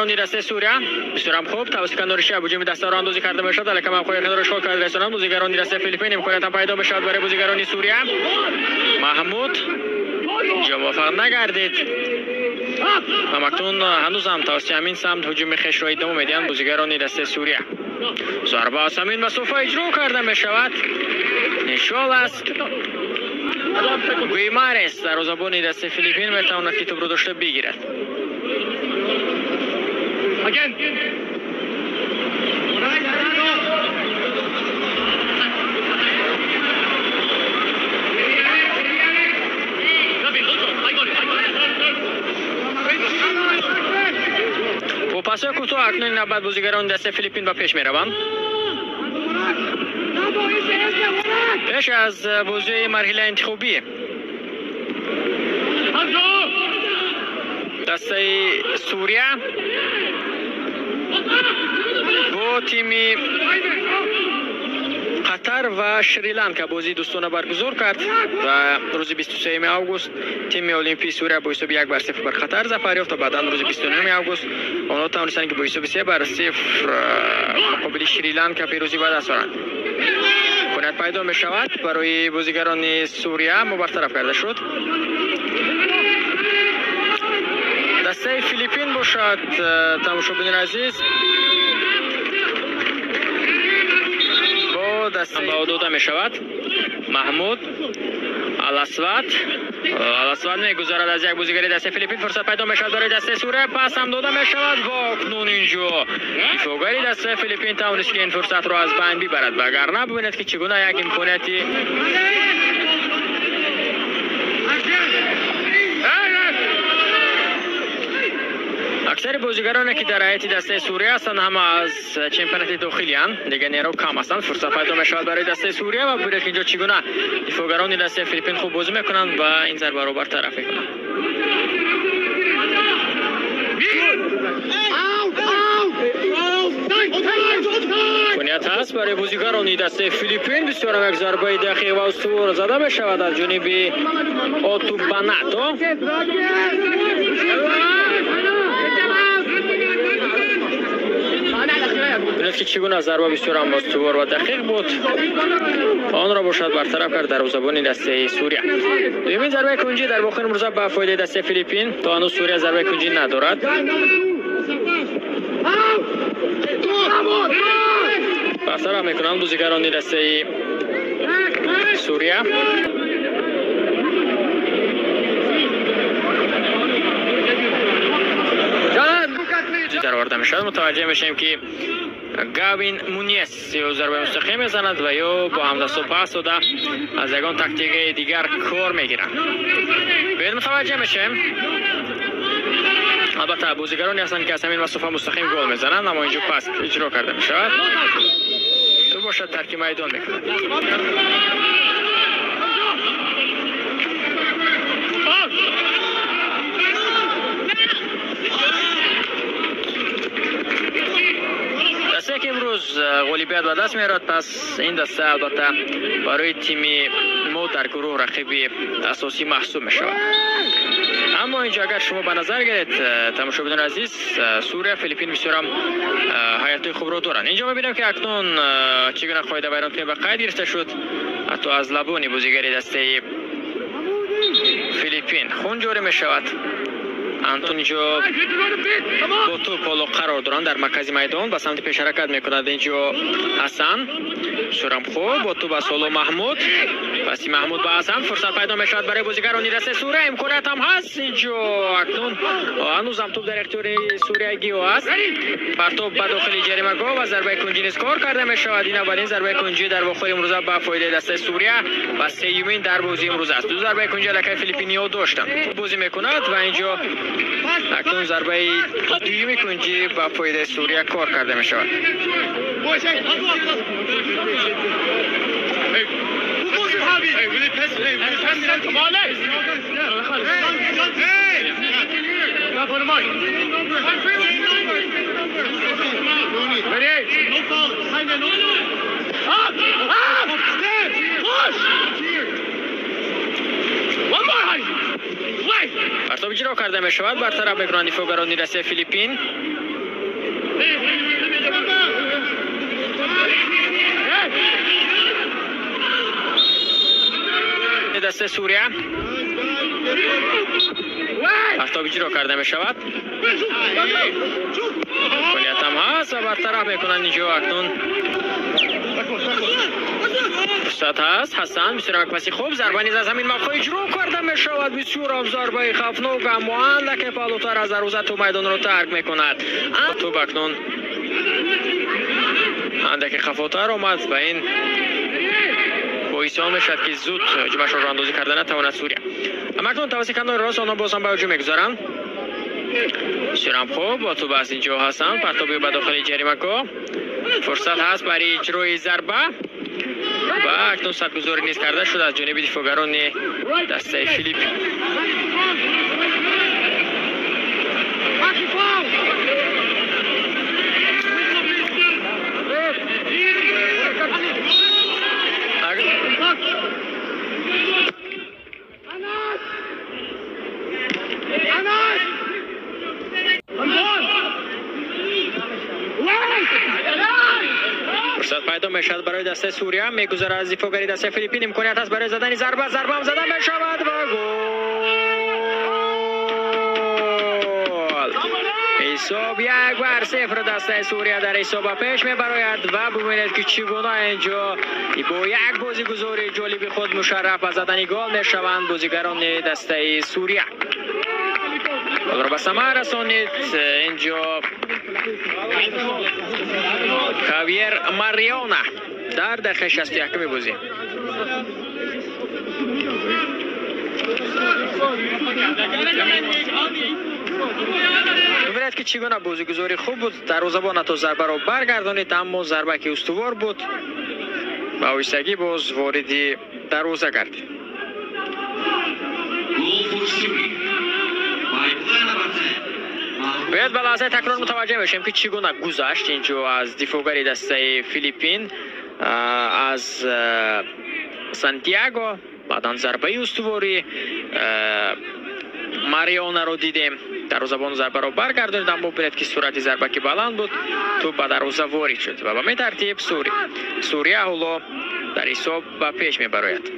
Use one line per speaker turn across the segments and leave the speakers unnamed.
بازیگران دسته سوریه بسیار هم خوب توسط کندورشی ابوجیمی دسته را اندازی کرده میشد علیکم افخوی خدرش خود کرده رسانم بازیگران دسته فیلیپین امکانیت هم پیدا بشد برای بازیگران سوریه محمود موفق نگردید و مکتون هنوز هم توسط همین سمت هجوم خش را ادامه میدن بازیگران دسته سوریه ضربه از همین مسافه اجرا کرده می شود نشال است گویمارس در روزابون دسته فیلیپین میتواند که توپ رو داشته بگیرد و پاسای کوتاه اکنون نوبت بازیگران دسته فیلیپین به پیش میروند پیش از بازی مرحله انتخابی دسته سوریه با تیم قطر و شریلانکا بازی دوستانه برگزار کرد و روز 23 آگوست تیم المپی سوریه با حساب 1-0 بر قطر ظفر یافت و بعدا روز 29 آگوست آنها توانستند که با حساب 3-0 مقابل شریلانکا پیروزی به دست آورند. امکانیت پیدا می شود برای بازیگران سوریه برطرف کرده شد. دسته فیلیپین باشد تماشاگران عزیز با دسته داده می شود محمود الاسود میگذارد از یک بازیگر دسته فیلیپین فرصت پیدا می شود برای دسته سوریه پس هم داده می شود و اکنون اینجا دفاعگری دسته فیلیپین توانست که این فرصت را از بین ببرد وگرنه ببینید که چگونه یک امکانیتی اکثر بازیگرانی که در هیئت دسته سوریه هستند همه از چمپیونات داخلی اند دیگه نیرو کم هستند فرصت پیدا میشود برای دسته سوریه و ببینید که اینجا چگونه دفاعگران دسته فیلیپین خوب بازی میکنند و این ضربه رو برطرف میکنند. امکانیت هست برای بازیگران دسته فیلیپین بسیار یک ضربه دقیق و استوار زده می شود از جانب آتو باناتو. ببینید که چگونه ضربه بسیار هم استوار و دقیق بود آن را باشد برطرف کرد در زبان دسته سوریه. دومین ضربه کنجی در واقع امروز به فایده دسته فیلیپین تا هنوز سوریه ضربه کنجی ندارد. برطرف میکنند بازیگران دسته سوریه. در آورده میشد متوجه میشیم که گاوین مونیس یا ضربه مستقیم میزند و یا با همدست و پاس داده از یگان تاکتیک دیگر کار میگیرند. باید متوجه میشیم البته بازیگرانی هستند که از همین مسافه مستقیم گل میزنند اما اینجا پاس اجرا کرده میشود تو باشد ترک میدان میکنند. دسته که امروز غالبیت به دست میارد پس این دسته البته برای تیم ما در گروه رقیبی اساسی محسوب می شود. اما اینجا اگر شما به نظر گیرید تماشاگران عزیز سوریه فیلیپین بسیار هم حیاتی خوب رو دارند. اینجا میبینیم که اکنون چگونه فایده بیرون کنی به قید گرفته شد حتی از لبانی بازیگری دسته فیلیپین خون جاری می شود. اینجا با توپ بالا قرار دارند در مرکز میدان به سمت پیش حرکت میکند. اینجا حسن سرم خوب با توپ سالو محمود پس محمود با حسن فرصت پیدا میشود برای بازیگران دسته سوریه. امکانیت هم هست اینجا اکنون هنوز هم توپ در اختیار سوریه گیو است. پرتاب به داخل جریمه گاه و ضربه کنجی نیز کار کرده میشود. این اولین ضربه کنجی در واقع امروز به فایده دسته سوریه و سومین در بازی امروز است. دو ضربه کنجی لکه فیلیپینیا داشتند بازی میکند و اینجا اکنون ضربه دومی کنجی با فایده سوریه کار کرده می شود. پرتاب اجرا کرده می شود برطرف میکنند دفاعگران دسته فیلیپین. دست سوریه آفتابی رو کرده می شود. کلیت هم هست و برطرف میکنن اینجا اکنون فرصت هست. حسن بسیار پسی خوب ضربه نیز از زمین موقع اجرا کرده می شود. بسیار هم ضربه خفناک و معلق بالاتر از عروضه تو میدان رو ترک میکند. تو اکنون اندک خفاتر آمد و این باعث میشد که زود جمعش رو اندازی کردن نتواند سوریه. اما اکنون توسط کنار راست آنها باز هم به هجوم میگذارن. بسیار هم خوب با تو از اینجا هستن. پرتابی به داخل جریمه‌گاه. فرصت هست برای اجرای ضربه و اکنون سدگذاری نیز کرده شد از جانب دفاعگران دسته فیلیپ. فرصت پیدا میشد برای دسته سوریه. میگذره از دفاعگری دسته فیلیپین. امکانیت هست برای زدن ضربه هم زدن میشود و گل. حساب 1-0 دسته سوریه در حساب پیش میبراید و ببینید که چگونه اینجا با یک بازیگزاری جالب خود مشرف از زدن گل میشوند بازیگران دسته سوریه. گل را به ثمر رسانید اینجا خاویر ماریونا در دقیقه 61 بازی. ببینید که چگونه بازیگزاری خوب بود. دروازه‌بان تو ضربه را برگردانید اما ضربه که استوار بود با آهستگی باز وارد دروازه گردید. باید به لحظه تکرار متوجه بشیم که چگونه گذشت اینجا از دفاعگری دسته فیلیپین از سانتیاگو. بعداً ضربه استواری ماریونا رو دیدیم. دروازه‌بان ضربه رو برگردانید اما ببینید که سرعت ضربه که بلند بود تو به دروازه وارد شد و به این ترتیب سوریه حالا در حساب به پیش میبراید.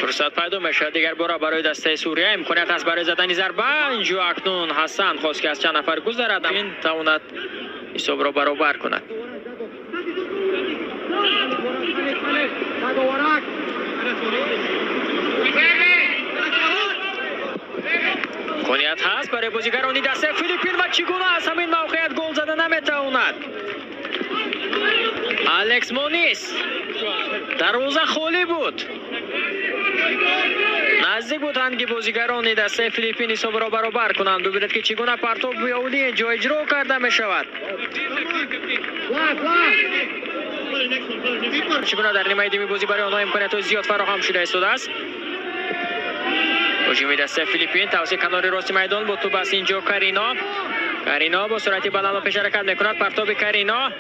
فرصت پیدا میشد دیگر بار برای دسته سوریه. امکانیت است برای زدن ضربه. اینجا اکنون حسن خواست که از چند نفر گذرد این تواند حساب را برابر کند. امکانیت هست برای بازیگران دسته فیلیپین و چگونه از همین موقعیت گل زدن نمیتواند. الکس مونیس دروازه خالی بود. نزدیک بودند که بازیگران دسته فیلیپین حساب را برابر کنند. ببینید که چگونه پرتاب بیاولی اینجا اجرا کرده می شود. چگونه در نیمه دوم بازی برای آنها امکانیت زیاد فراهم شده است. هجوم دسته فیلیپین توسط کنار راست میدان با توپ است اینجا کارینا با سرعت بلند پیش حرکت میکند. پرتاب کارینا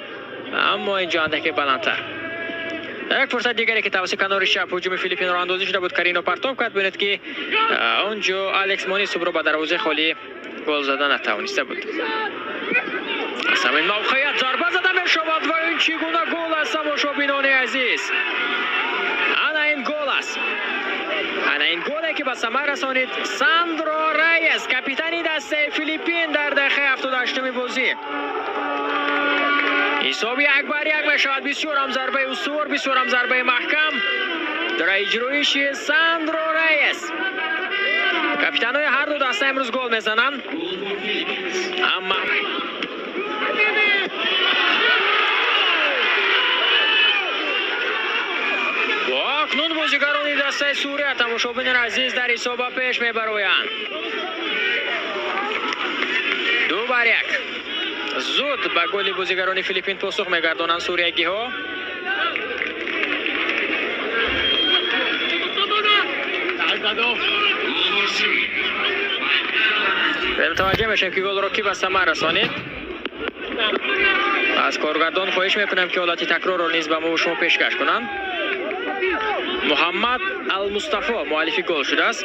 اما اینجا اندکی بلندتر. در یک فرصت دیگری که توسط کنار چپ هجوم فیلیپین را اندازی شده بود کارینا پرتاب کرد. ببینید که اونجا الکس مونیس رو به دروازه خالی گل زدن نتوانسته بود. از همین موقعیت ضربه زده میشود و این چگونه گل است مشاهدینان عزیز. انا این گل است. انا این گلی که به ثمر رسانید ساندرو ریس کاپیتان دسته فیلیپین در دقیقه 78 بازی. حساب 1-1 میشود. بسیار هم ضربه استوار بسیار هم ضربه محکم در اجرایش ساندرو ریس. کاپیتان‌های هر دو دسته امروز گل میزنند اما اکنون بازیگران دسته سوریه تماشابینان عزیز در حساب پیش میبرویند. 2-1 زود به گل بازیگران فیلیپین پاسخ میگردانند سوریگی ها. به توجه میشیم که گل را کی به ثمر رسانید. از کارگردان خواهش میکنم که حالت تکرار را نیز به ما و شما پیشکش کنند. محمد المصطفی مؤلف گل شده است.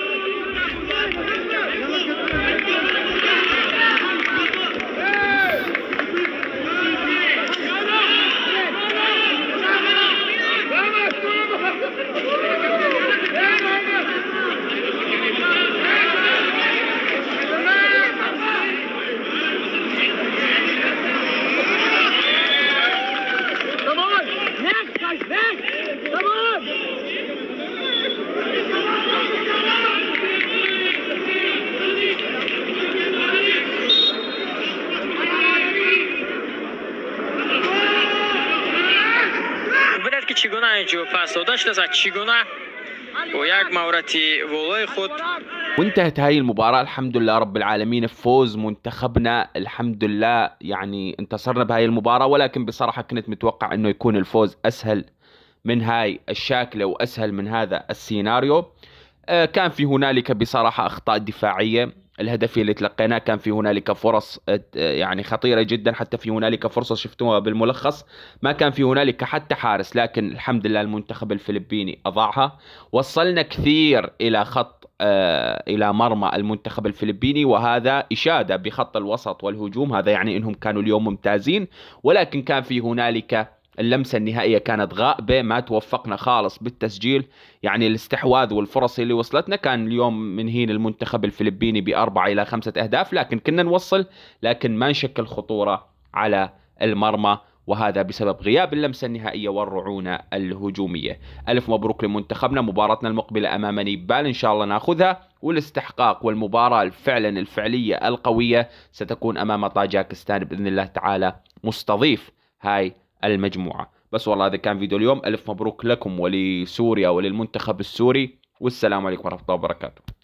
ببینید که چگونه اینجا پس داده شده است، چگونه و یک مهارتی والای خود.
وانتهت هاي المباراة الحمد لله رب العالمين، فوز منتخبنا الحمد لله. يعني انتصرنا بهاي المباراة، ولكن بصراحة كنت متوقع انه يكون الفوز اسهل من هاي الشاكلة واسهل من هذا السيناريو. كان في هنالك بصراحة اخطاء دفاعية. الهدف اللي تلقيناه كان في هنالك فرص يعني خطيرة جدا، حتى في هنالك فرصة شفتوها بالملخص ما كان في هنالك حتى حارس، لكن الحمد لله المنتخب الفلبيني أضاعها. وصلنا كثير إلى خط إلى مرمى المنتخب الفلبيني، وهذا إشادة بخط الوسط والهجوم. هذا يعني إنهم كانوا اليوم ممتازين، ولكن كان في هنالك اللمسة النهائية كانت غائبة، ما توفقنا خالص بالتسجيل. يعني الاستحواذ والفرص اللي وصلتنا كان اليوم منهين المنتخب الفلبيني ب4 إلى 5 أهداف، لكن كنا نوصل لكن ما نشكل خطورة على المرمى، وهذا بسبب غياب اللمسة النهائية والرعونة الهجومية. ألف مبروك لمنتخبنا. مباراتنا المقبلة أمام نيبال إن شاء الله ناخذها، والاستحقاق والمباراة فعلا الفعلية القوية ستكون أمام طاجكستان بإذن الله تعالى، مستضيف هاي المجموعة. بس والله هذا كان فيديو اليوم. ألف مبروك لكم ولسوريا وللمنتخب السوري، والسلام عليكم ورحمة الله وبركاته.